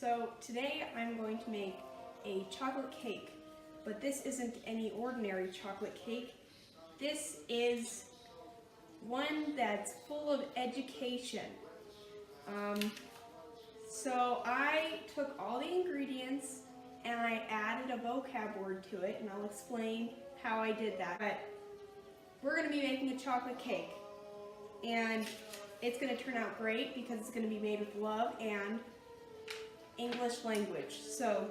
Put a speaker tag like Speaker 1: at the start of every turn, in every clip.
Speaker 1: So today I'm going to make a chocolate cake, but this isn't any ordinary chocolate cake. This is one that's full of education. So I took all the ingredients and I added a vocab word to it, and I'll explain how I did that. But we're going to be making a chocolate cake, and it's going to turn out great because it's going to be made with love and English language. So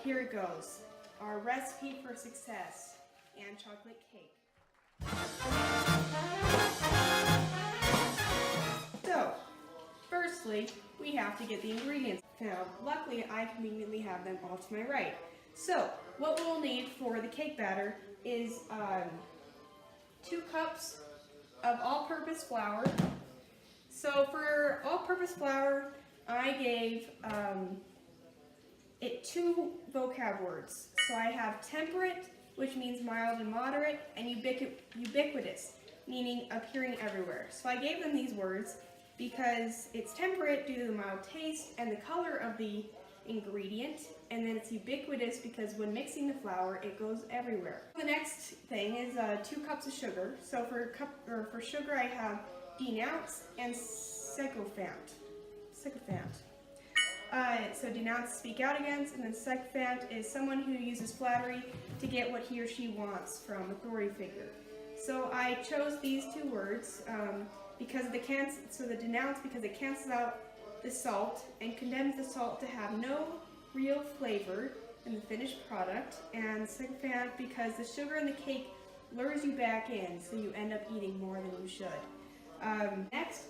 Speaker 1: here it goes. Our recipe for success and chocolate cake. So, firstly, we have to get the ingredients. Now, luckily, I conveniently have them all to my right. So, what we'll need for the cake batter is 2 cups of all-purpose flour. So, for all-purpose flour, I gave it 2 vocab words. So I have temperate, which means mild and moderate, and ubiquitous, meaning appearing everywhere. So I gave them these words because it's temperate due to the mild taste and the color of the ingredient, and then it's ubiquitous because when mixing the flour, it goes everywhere. The next thing is 2 cups of sugar. So for sugar, I have denounce and sycophant. So denounce, speak out against, and then sycophant is someone who uses flattery to get what he or she wants from authority figure. So I chose these 2 words because the denounce because it cancels out the salt and condemns the salt to have no real flavor in the finished product, and sycophant because the sugar in the cake lures you back in, so you end up eating more than you should. Next,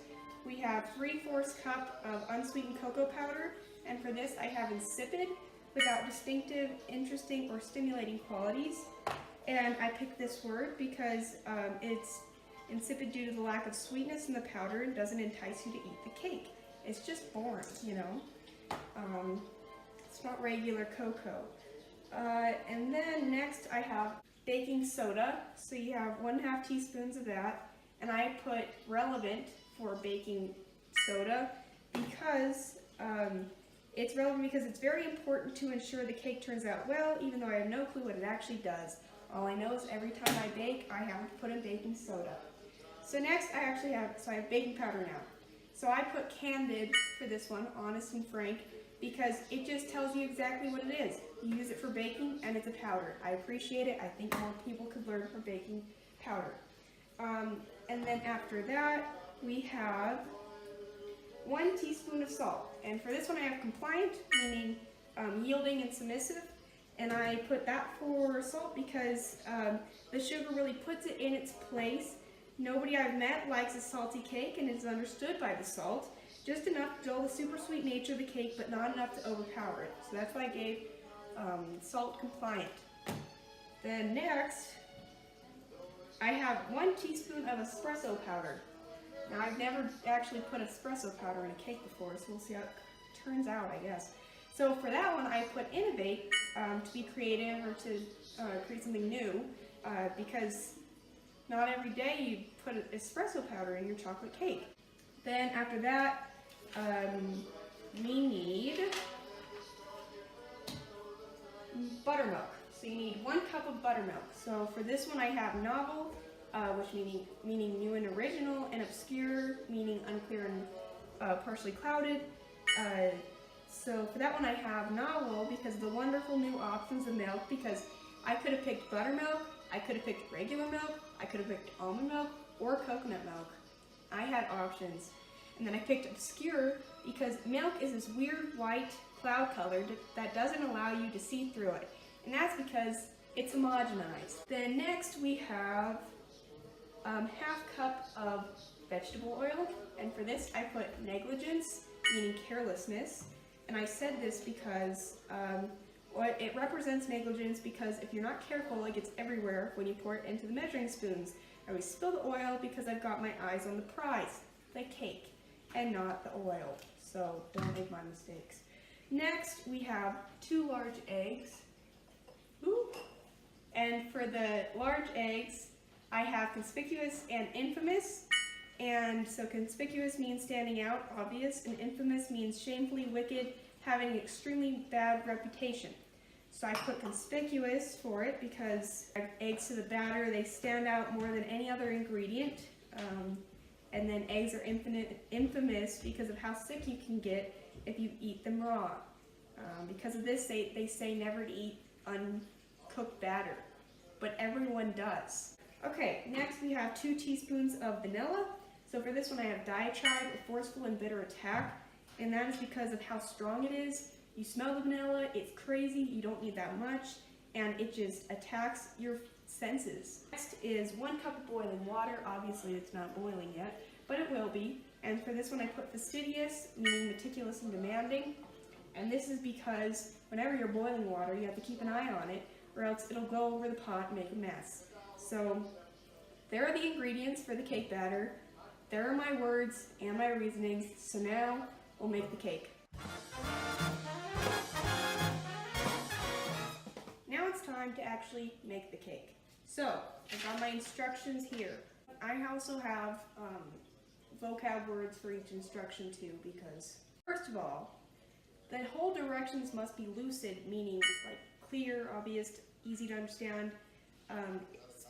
Speaker 1: we have 3/4 cup of unsweetened cocoa powder, and for this I have insipid, without distinctive, interesting, or stimulating qualities. And I picked this word because it's insipid due to the lack of sweetness in the powder and doesn't entice you to eat the cake. It's just boring, you know. It's not regular cocoa. And then next I have baking soda, so you have 1/2 teaspoons of that, and I put relevant for baking soda because it's relevant because it's very important to ensure the cake turns out well, even though I have no clue what it actually does. All I know is every time I bake, I have to put in baking soda. So next I have baking powder now. So I put candid for this one, honest and frank, because it just tells you exactly what it is. You use it for baking and it's a powder. I appreciate it. I think more people could learn from baking powder. And then after that, we have 1 teaspoon of salt. And for this one I have compliant, meaning yielding and submissive. And I put that for salt because the sugar really puts it in its place. Nobody I've met likes a salty cake and is understood by the salt. Just enough to dull the super sweet nature of the cake, but not enough to overpower it. So that's why I gave salt compliant. Then next, I have 1 teaspoon of espresso powder. Now I've never actually put espresso powder in a cake before, so we'll see how it turns out, I guess. So for that one, I put innovate to be creative or to create something new, because not every day you put espresso powder in your chocolate cake. Then after that, we need buttermilk. So you need 1 cup of buttermilk. So for this one I have novel, which meaning new and original, and obscure, meaning unclear and partially clouded. So for that one I have novel because of the wonderful new options of milk, because I could have picked buttermilk, I could have picked regular milk, I could have picked almond milk, or coconut milk. I had options. And then I picked obscure because milk is this weird white cloud color that doesn't allow you to see through it. And that's because it's homogenized. Then next we have 1/2 cup of vegetable oil. And for this I put negligence, meaning carelessness. And I said this because it represents negligence because if you're not careful, it gets everywhere when you pour it into the measuring spoons. I always spill the oil because I've got my eyes on the prize, the cake, and not the oil. So don't make my mistakes. Next, we have 2 large eggs. Ooh. And for the large eggs, I have conspicuous and infamous. And so conspicuous means standing out, obvious, and infamous means shamefully wicked, having an extremely bad reputation. So I put conspicuous for it because eggs to the batter, they stand out more than any other ingredient. And then eggs are infamous because of how sick you can get if you eat them raw. Because of this, they say never to eat uncooked batter, but everyone does. Okay, next we have 2 teaspoons of vanilla. So for this one I have diatribe, a forceful and bitter attack, and that is because of how strong it is. You smell the vanilla, it's crazy, you don't need that much, and it just attacks your senses. Next is 1 cup of boiling water. Obviously it's not boiling yet, but it will be. And for this one I put fastidious, meaning meticulous and demanding. And this is because whenever you're boiling water, you have to keep an eye on it, or else it'll go over the pot and make a mess. So there are the ingredients for the cake batter. There are my words and my reasonings. So now we'll make the cake. Now it's time to actually make the cake. So I've got my instructions here. I also have vocab words for each instruction too, because first of all, the whole directions must be lucid, meaning like clear, obvious, easy to understand.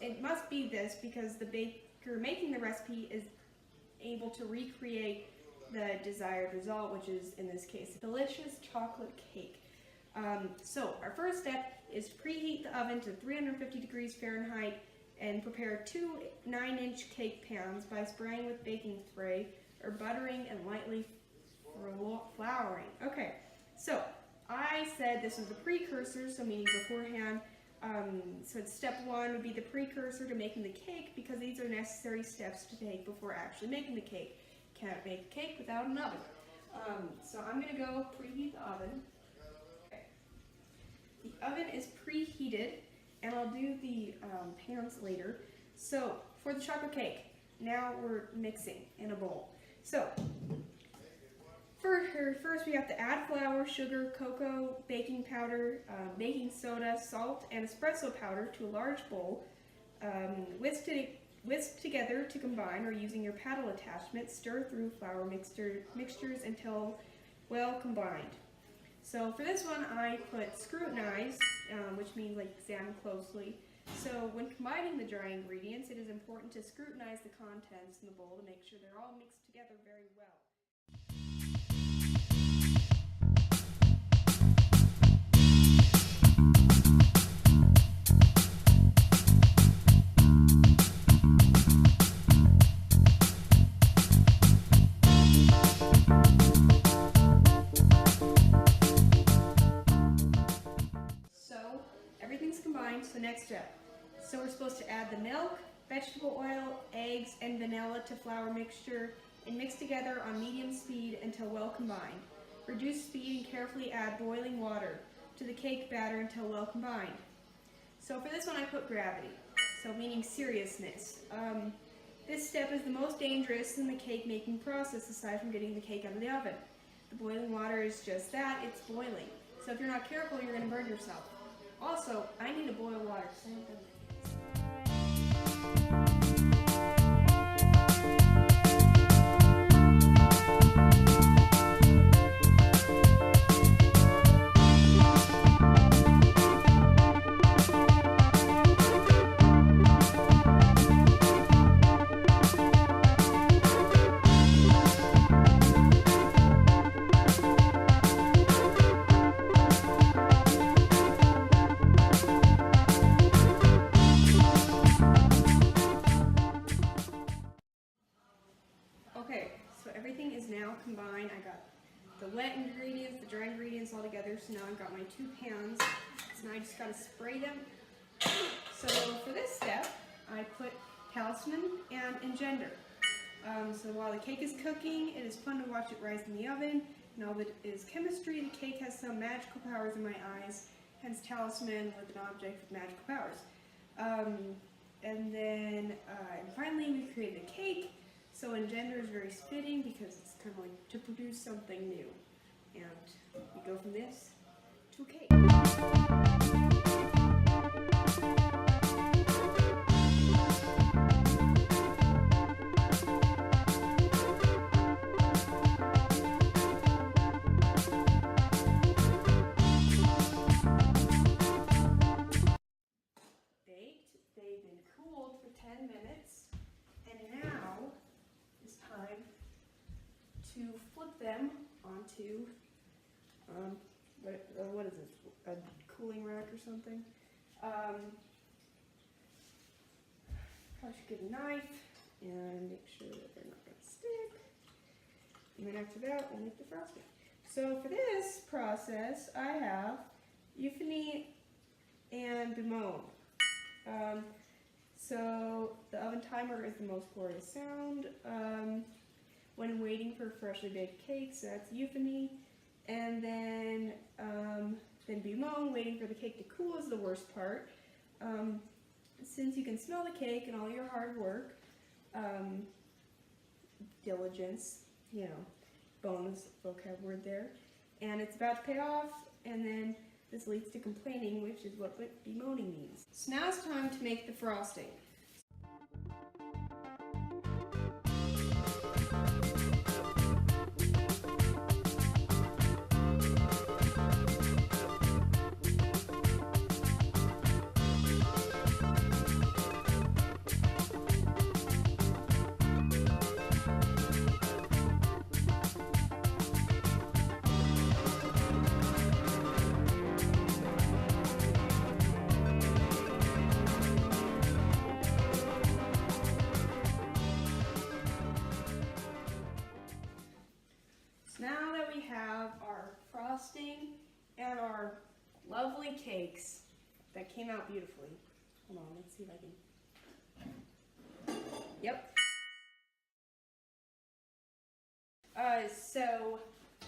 Speaker 1: It must be this because the baker making the recipe is able to recreate the desired result, which is, in this case, a delicious chocolate cake. So our first step is preheat the oven to 350 degrees Fahrenheit and prepare 2 9-inch cake pans by spraying with baking spray or buttering and lightly flouring. Okay, so I said this was a precursor, so meaning beforehand. So step 1 would be the precursor to making the cake, because these are necessary steps to take before actually making the cake. Can't make a cake without an oven. So I'm going to go preheat the oven. Okay. The oven is preheated, and I'll do the pans later. So for the chocolate cake, now we're mixing in a bowl. So first we have to add flour, sugar, cocoa, baking powder, baking soda, salt, and espresso powder to a large bowl. Whisk together to combine, or using your paddle attachment, stir through flour mixtures until well combined. So for this one I put scrutinize, which means like examine closely. So when combining the dry ingredients, it is important to scrutinize the contents in the bowl to make sure they're all mixed together very well. Everything's combined, so next step. So we're supposed to add the milk, vegetable oil, eggs, and vanilla to flour mixture and mix together on medium speed until well combined. Reduce speed and carefully add boiling water to the cake batter until well combined. So for this one I put gravity, so meaning seriousness. This step is the most dangerous in the cake making process aside from getting the cake out of the oven. The boiling water is just that, it's boiling. So if you're not careful, you're going to burn yourself. Also, I need to boil water because I haven't done that. Okay, so everything is now combined. I got the wet ingredients, the dry ingredients all together, so now I've got my 2 pans. So now I just got to spray them. So for this step, I put talisman and engender. So while the cake is cooking, it is fun to watch it rise in the oven. And all that is chemistry, the cake has some magical powers in my eyes, hence talisman with an object with magical powers. And then finally we created a cake. So engender is very fitting because it's kind of like to produce something new. And we go from this to a cake. flip them onto, what is this, a cooling rack or something. Probably should get a knife and make sure that they're not going to stick. And then after that, we'll make the frosting. So for this process, I have euphony and bemoan. So the oven timer is the most glorious sound. When waiting for freshly baked cakes, that's euphony. And then bemoan, waiting for the cake to cool, is the worst part. Since you can smell the cake and all your hard work, diligence, you know, bonus vocab word there, and it's about to pay off, and then this leads to complaining, which is what bemoaning means. So now it's time to make the frosting. Now that we have our frosting and our lovely cakes that came out beautifully. Hold on, let's see if I can. Yep. So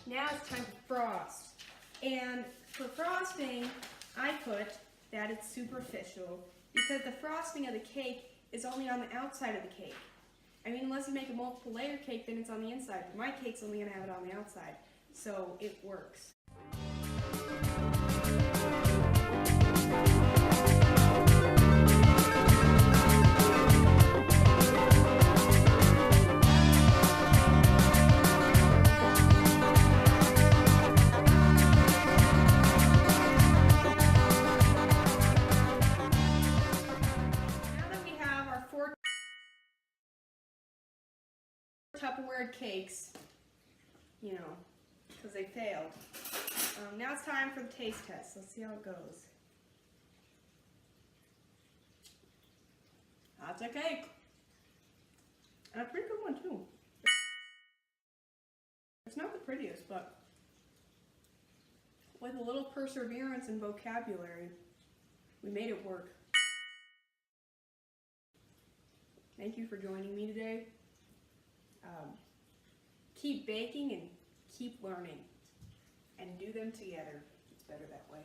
Speaker 1: now it's time to frost. And for frosting, I put that it's superficial because the frosting of the cake is only on the outside of the cake. I mean, unless you make a multiple layer cake, then it's on the inside. But my cake's only gonna have it on the outside, so it works. Tupperware cakes, you know, because they failed. Now it's time for the taste test. Let's see how it goes. That's a cake. And a pretty good one too. It's not the prettiest, but with a little perseverance and vocabulary, we made it work. Thank you for joining me today. Keep baking and keep learning, and do them together. It's better that way.